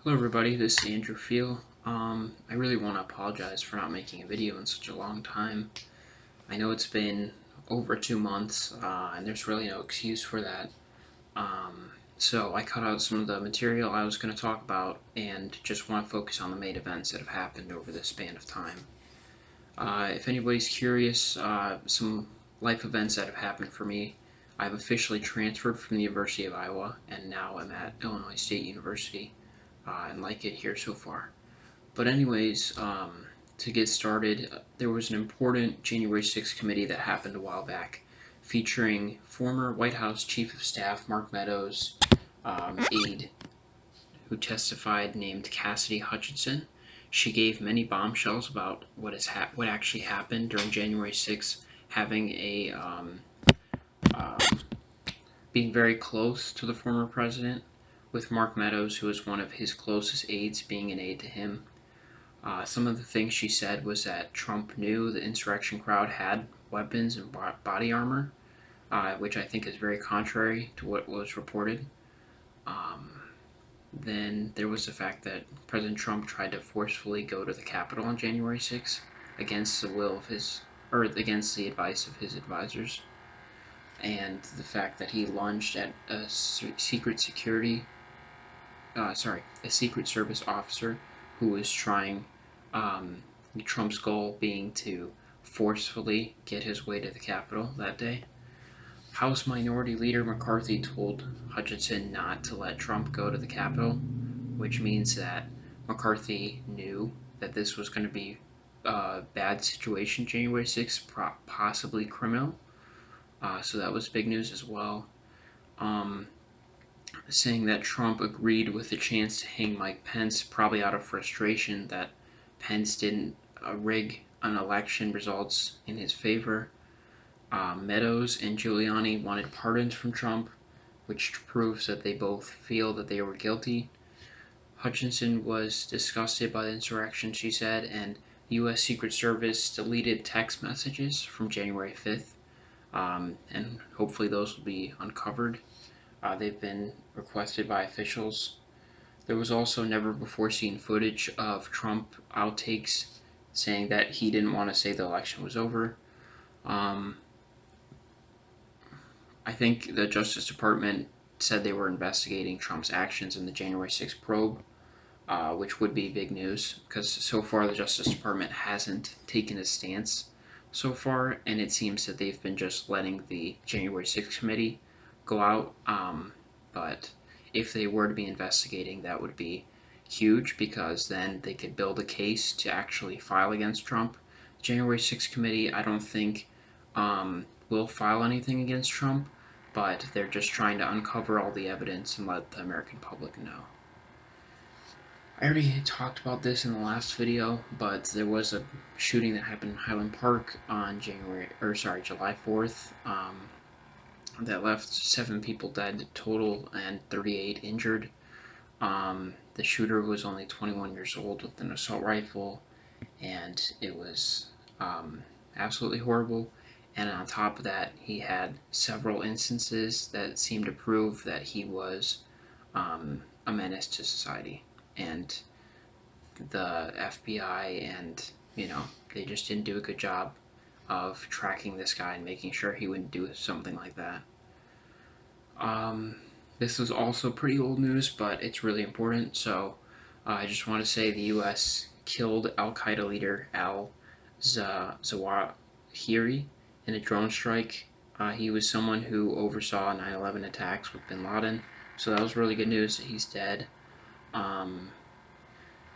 Hello everybody, this is Andrew Feel. I really want to apologize for not making a video in such a long time. I know it's been over 2 months, and there's really no excuse for that. So I cut out some of the material I was going to talk about and just want to focus on the main events that have happened over this span of time. If anybody's curious, some life events that have happened for me. I've officially transferred from the University of Iowa, and now I'm at Illinois State University, and like it here so far. But anyways, to get started, there was an important January 6th committee that happened a while back, featuring former White House Chief of Staff Mark Meadows' aide, who testified, named Cassidy Hutchinson. She gave many bombshells about what actually happened during January 6th, having um, being very close to the former president, with Mark Meadows, who was one of his closest aides, being an aide to him. Some of the things she said was that Trump knew the insurrection crowd had weapons and body armor, which I think is very contrary to what was reported. Um, then there was the fact that President Trump tried to forcefully go to the Capitol on January 6th against the will of or against the advice of his advisors, and the fact that he lunged at a a Secret Service officer who was trying, um, Trump's goal being to forcefully get his way to the Capitol that day. House Minority Leader McCarthy told Hutchinson not to let Trump go to the Capitol, which means that McCarthy knew that this was going to be a bad situation January 6th, possibly criminal. So that was big news as well. Um, Saying that Trump agreed with the chance to hang Mike Pence, probably out of frustration that Pence didn't rig an election results in his favor. Meadows and Giuliani wanted pardons from Trump, which proves that they both feel that they were guilty. Hutchinson was disgusted by the insurrection, she said, and U.S. Secret Service deleted text messages from January 5th, and hopefully those will be uncovered. They've been requested by officials. There was also never before seen footage of Trump outtakes saying that he didn't want to say the election was over. Um, I think the Justice Department said they were investigating Trump's actions in the January 6th probe, which would be big news because so far the Justice Department hasn't taken a stance so far, and it seems that they've been just letting the January 6th committee go out. But if they were to be investigating, that would be huge because then they could build a case to actually file against Trump. January 6th committee, I don't think will file anything against Trump, but they're just trying to uncover all the evidence and let the American public know. I already talked about this in the last video, but there was a shooting that happened in Highland Park on July 4th, that left 7 people dead total and 38 injured. The shooter was only 21 years old with an assault rifle, and it was absolutely horrible. And on top of that, he had several instances that seemed to prove that he was a menace to society. And the FBI and, they just didn't do a good job of tracking this guy and making sure he wouldn't do something like that. This is also pretty old news, but it's really important. So I just want to say the U.S. killed Al-Qaeda leader al-Zawahiri in a drone strike. He was someone who oversaw 9/11 attacks with bin Laden, so that was really good news that he's dead.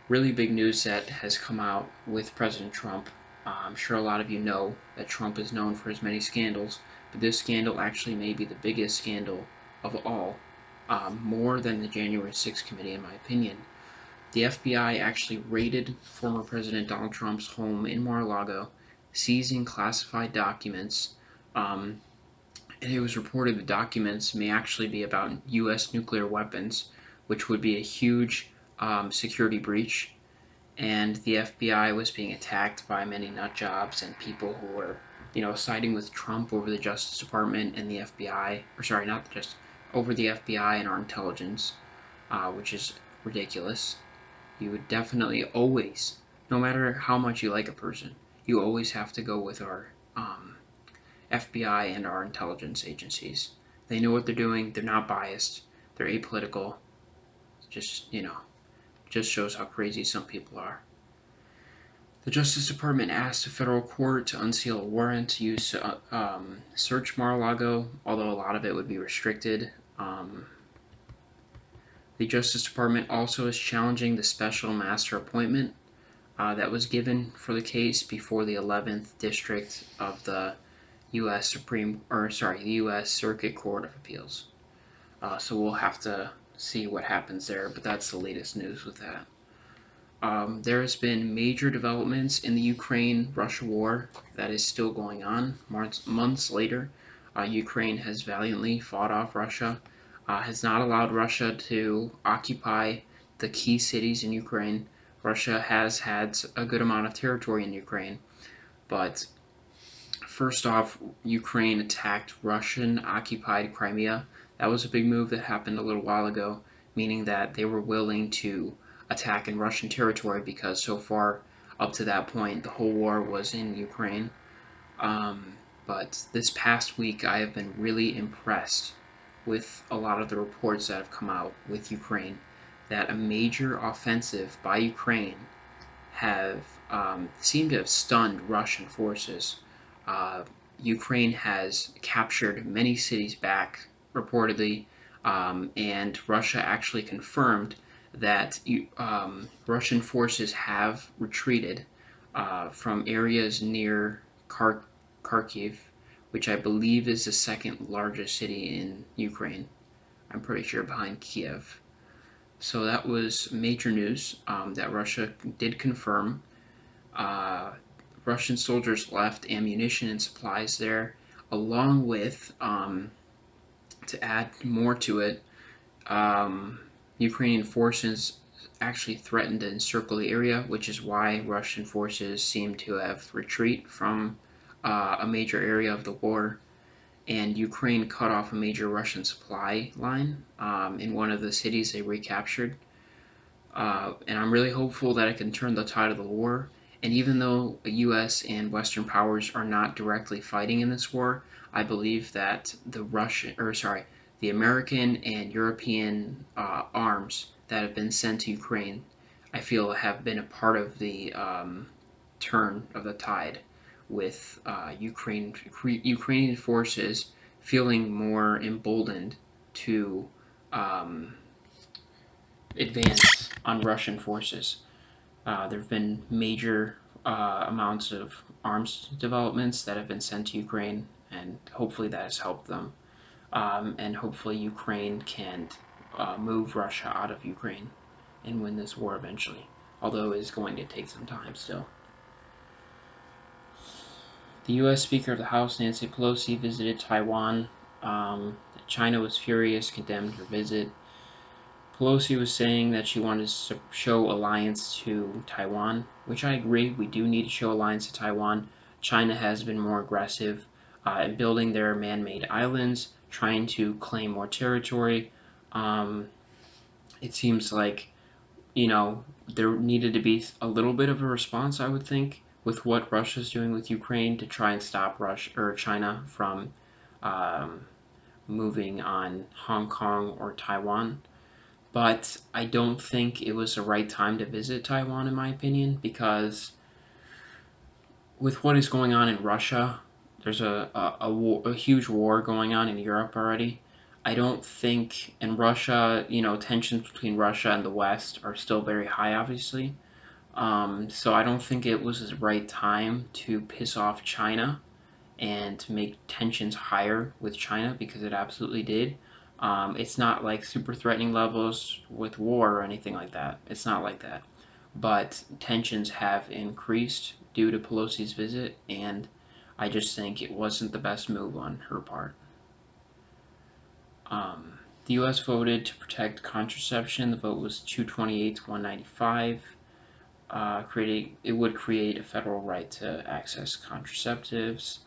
Really big news that has come out with President Trump. I'm sure a lot of you know that Trump is known for his many scandals, but this scandal actually may be the biggest scandal of all, more than the January 6th committee, in my opinion. The FBI actually raided former President Donald Trump's home in Mar-a-Lago, seizing classified documents, and it was reported the documents may actually be about U.S. nuclear weapons, which would be a huge security breach, and the FBI was being attacked by many nut jobs and people who were, siding with Trump over the Justice Department and the FBI, or sorry, not just over the FBI and our intelligence, which is ridiculous. You would definitely always, no matter how much you like a person, you always have to go with our FBI and our intelligence agencies. They know what they're doing. They're not biased. They're apolitical. Just just shows how crazy some people are. The Justice Department asked a federal court to unseal a warrant to use search Mar-a-Lago, although a lot of it would be restricted. The Justice Department also is challenging the special master appointment that was given for the case before the 11th District of the the U.S. Circuit Court of Appeals. So we'll have to see what happens there, but that's the latest news with that. There has been major developments in the Ukraine-Russia war that is still going on. Months later, Ukraine has valiantly fought off Russia, has not allowed Russia to occupy the key cities in Ukraine. Russia has had a good amount of territory in Ukraine, but first off, Ukraine attacked Russian-occupied Crimea. That was a big move that happened a little while ago, meaning that they were willing to attack in Russian territory because so far up to that point the whole war was in Ukraine. But this past week I have been really impressed with a lot of the reports that have come out with Ukraine that a major offensive by Ukraine have seemed to have stunned Russian forces. Uh, Ukraine has captured many cities back, reportedly, and Russia actually confirmed that Russian forces have retreated from areas near Kharkiv, which I believe is the second largest city in Ukraine. I'm pretty sure behind Kiev. So that was major news that Russia did confirm. Uh, Russian soldiers left ammunition and supplies there, along with, to add more to it, Ukrainian forces actually threatened to encircle the area, which is why Russian forces seem to have retreat from a major area of the war. And Ukraine cut off a major Russian supply line in one of the cities they recaptured. And I'm really hopeful that it can turn the tide of the war. And even though the U.S. and Western powers are not directly fighting in this war, I believe that the American and European arms that have been sent to Ukraine, I feel have been a part of the turn of the tide, with Ukrainian forces feeling more emboldened to advance on Russian forces. There have been major amounts of arms developments that have been sent to Ukraine, and hopefully that has helped them. And hopefully Ukraine can move Russia out of Ukraine and win this war eventually, although it is going to take some time still. The U.S. Speaker of the House, Nancy Pelosi, visited Taiwan. China was furious, condemned her visit. Pelosi was saying that she wanted to show alliance to Taiwan, which I agree. We do need to show alliance to Taiwan. China has been more aggressive in building their man-made islands, trying to claim more territory. It seems like, there needed to be a little bit of a response, I would think, with what Russia's doing with Ukraine to try and stop China from um, moving on Hong Kong or Taiwan. But I don't think it was the right time to visit Taiwan, in my opinion, because with what is going on in Russia, there's a huge war going on in Europe already. I don't think in Russia, tensions between Russia and the West are still very high, obviously. So I don't think it was the right time to piss off China and to make tensions higher with China, because it absolutely did. It's not like super threatening levels with war or anything like that. It's not like that. But tensions have increased due to Pelosi's visit, and I just think it wasn't the best move on her part. The U.S. voted to protect contraception. The vote was 228 to 195. It would create a federal right to access contraceptives.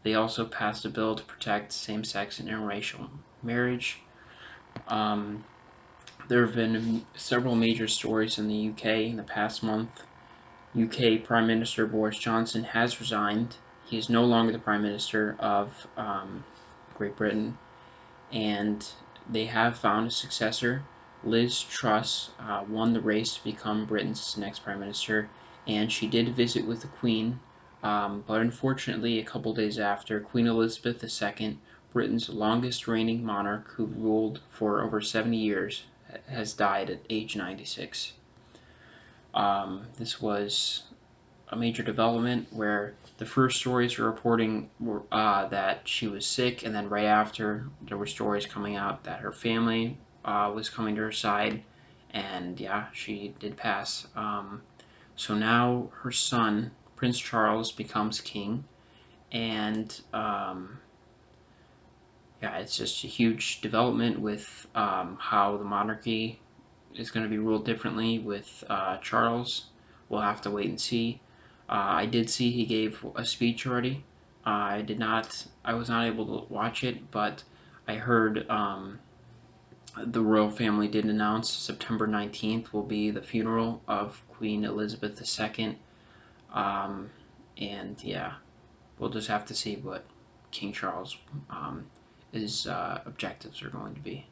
They also passed a bill to protect same-sex and interracial marriage. There have been several major stories in the UK in the past month. UK Prime Minister Boris Johnson has resigned. He is no longer the Prime Minister of Great Britain, and they have found a successor. Liz Truss won the race to become Britain's next Prime Minister, and she did visit with the Queen. But unfortunately, a couple days after, Queen Elizabeth II, Britain's longest reigning monarch who ruled for over 70 years, has died at age 96. This was a major development where the first stories were reporting that she was sick, and then right after there were stories coming out that her family was coming to her side, and yeah, she did pass. So now her son, Prince Charles, becomes king, and yeah, it's just a huge development with how the monarchy is going to be ruled differently with Charles. We'll have to wait and see. I did see he gave a speech already. I was not able to watch it, but I heard the royal family did announce September 19th will be the funeral of Queen Elizabeth II. Um, and yeah, we'll just have to see what King Charles his objectives are going to be.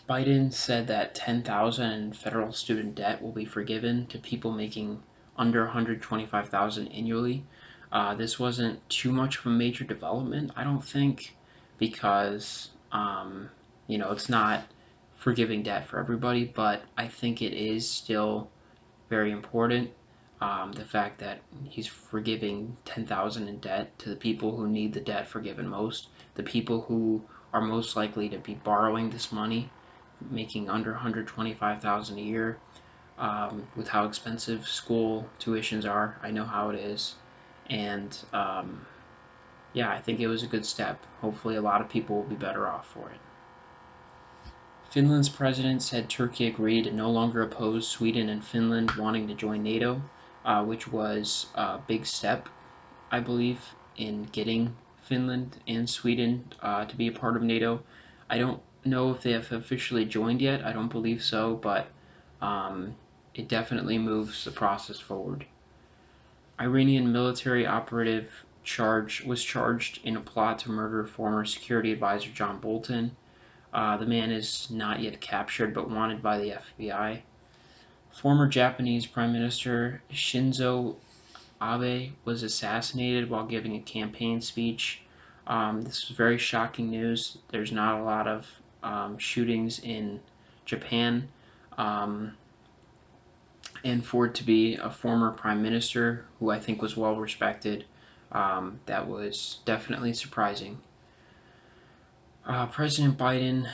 Biden said that 10,000 in federal student debt will be forgiven to people making under 125,000 annually. This wasn't too much of a major development, I don't think, because it's not forgiving debt for everybody, but I think it is still very important. The fact that he's forgiving 10,000 in debt to the people who need the debt forgiven most, the people who are most likely to be borrowing this money, making under 125,000 a year, with how expensive school tuitions are. I know how it is, and yeah, I think it was a good step. Hopefully, a lot of people will be better off for it. Finland's president said Turkey agreed to no longer oppose Sweden and Finland wanting to join NATO, which was a big step, I believe, in getting Finland and Sweden to be a part of NATO. I don't know if they have officially joined yet. I don't believe so, but um, it definitely moves the process forward. Iranian military operative was charged in a plot to murder former security advisor John Bolton. The man is not yet captured but wanted by the FBI. Former Japanese Prime Minister Shinzo Abe was assassinated while giving a campaign speech. This was very shocking news. There's not a lot of shootings in Japan. Um, and for it to be a former prime minister who I think was well respected, that was definitely surprising. President Biden,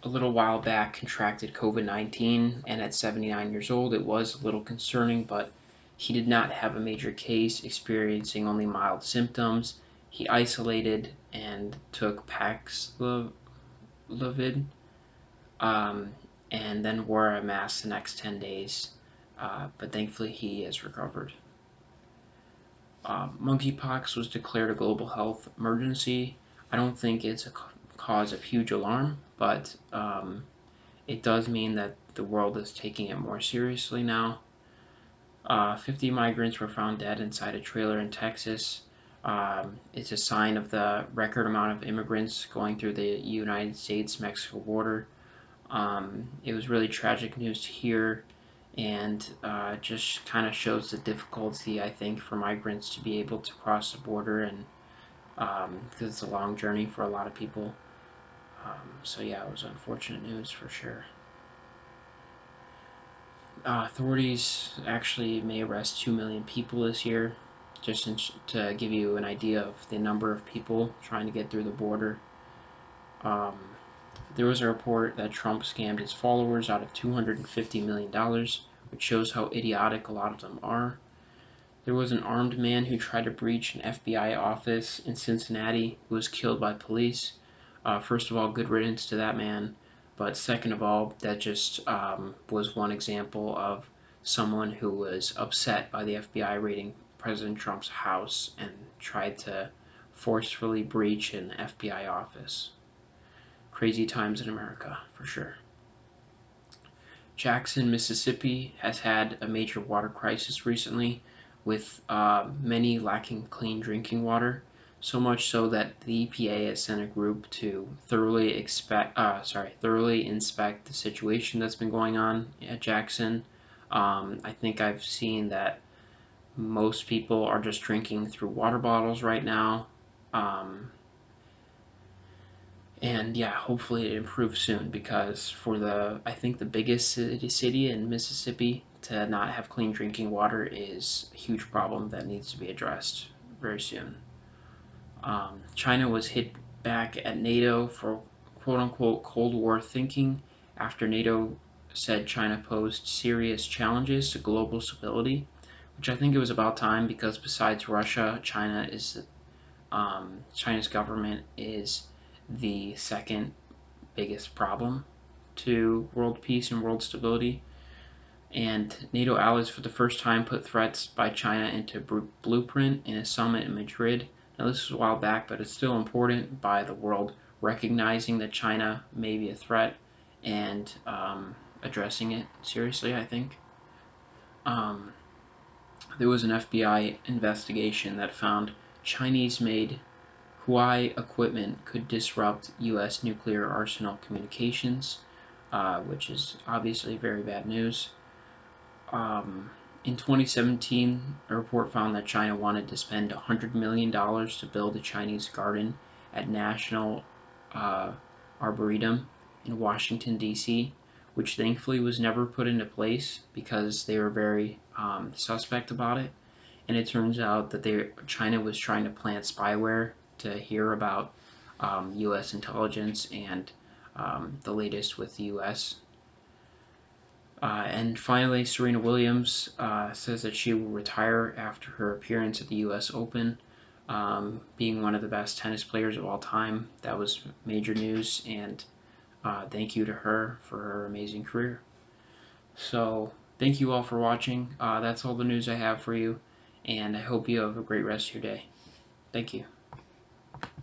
a little while back, contracted COVID 19, and at 79 years old, it was a little concerning, but he did not have a major case, experiencing only mild symptoms. He isolated and took Paxlovid, um, and then wore a mask the next 10 days. But thankfully, he has recovered. Monkeypox was declared a global health emergency. I don't think it's a cause of huge alarm, but it does mean that the world is taking it more seriously now. 50 migrants were found dead inside a trailer in Texas. It's a sign of the record amount of immigrants going through the United States-Mexico border. It was really tragic news to hear, and just kind of shows the difficulty, I think, for migrants to be able to cross the border, and because it's a long journey for a lot of people. So yeah, it was unfortunate news for sure. Authorities actually may arrest 2 million people this year, just to give you an idea of the number of people trying to get through the border. Um, there was a report that Trump scammed his followers out of $250 million, which shows how idiotic a lot of them are. There was an armed man who tried to breach an FBI office in Cincinnati who was killed by police. First of all, good riddance to that man. But second of all, that just was one example of someone who was upset by the FBI raiding President Trump's house and tried to forcefully breach an FBI office. Crazy times in America, for sure. Jackson, Mississippi has had a major water crisis recently, with many lacking clean drinking water. So much so that the EPA has sent a group to thoroughly inspect the situation that's been going on at Jackson. I think I've seen that most people are just drinking through water bottles right now. Um, and yeah, hopefully it improves soon, because for I think the biggest city in Mississippi to not have clean drinking water is a huge problem that needs to be addressed very soon. China was hit back at NATO for quote unquote Cold War thinking after NATO said China posed serious challenges to global stability, which I think it was about time, because besides Russia, China's government is the second biggest problem to world peace and world stability. And NATO allies for the first time put threats by China into blueprint in a summit in Madrid. Now, this was a while back, but it's still important by the world recognizing that China may be a threat and addressing it seriously, I think. Um, there was an FBI investigation that found Chinese made Huawei equipment could disrupt U.S. nuclear arsenal communications, which is obviously very bad news. Um, in 2017, a report found that China wanted to spend $100 million to build a Chinese garden at National uh, Arboretum in Washington, D.C., which thankfully was never put into place because they were very suspect about it. And it turns out that China was trying to plant spyware to hear about U.S. intelligence and the latest with the U.S. And finally, Serena Williams says that she will retire after her appearance at the U.S. Open, being one of the best tennis players of all time. That was major news, and thank you to her for her amazing career. So, thank you all for watching. That's all the news I have for you, and I hope you have a great rest of your day. Thank you.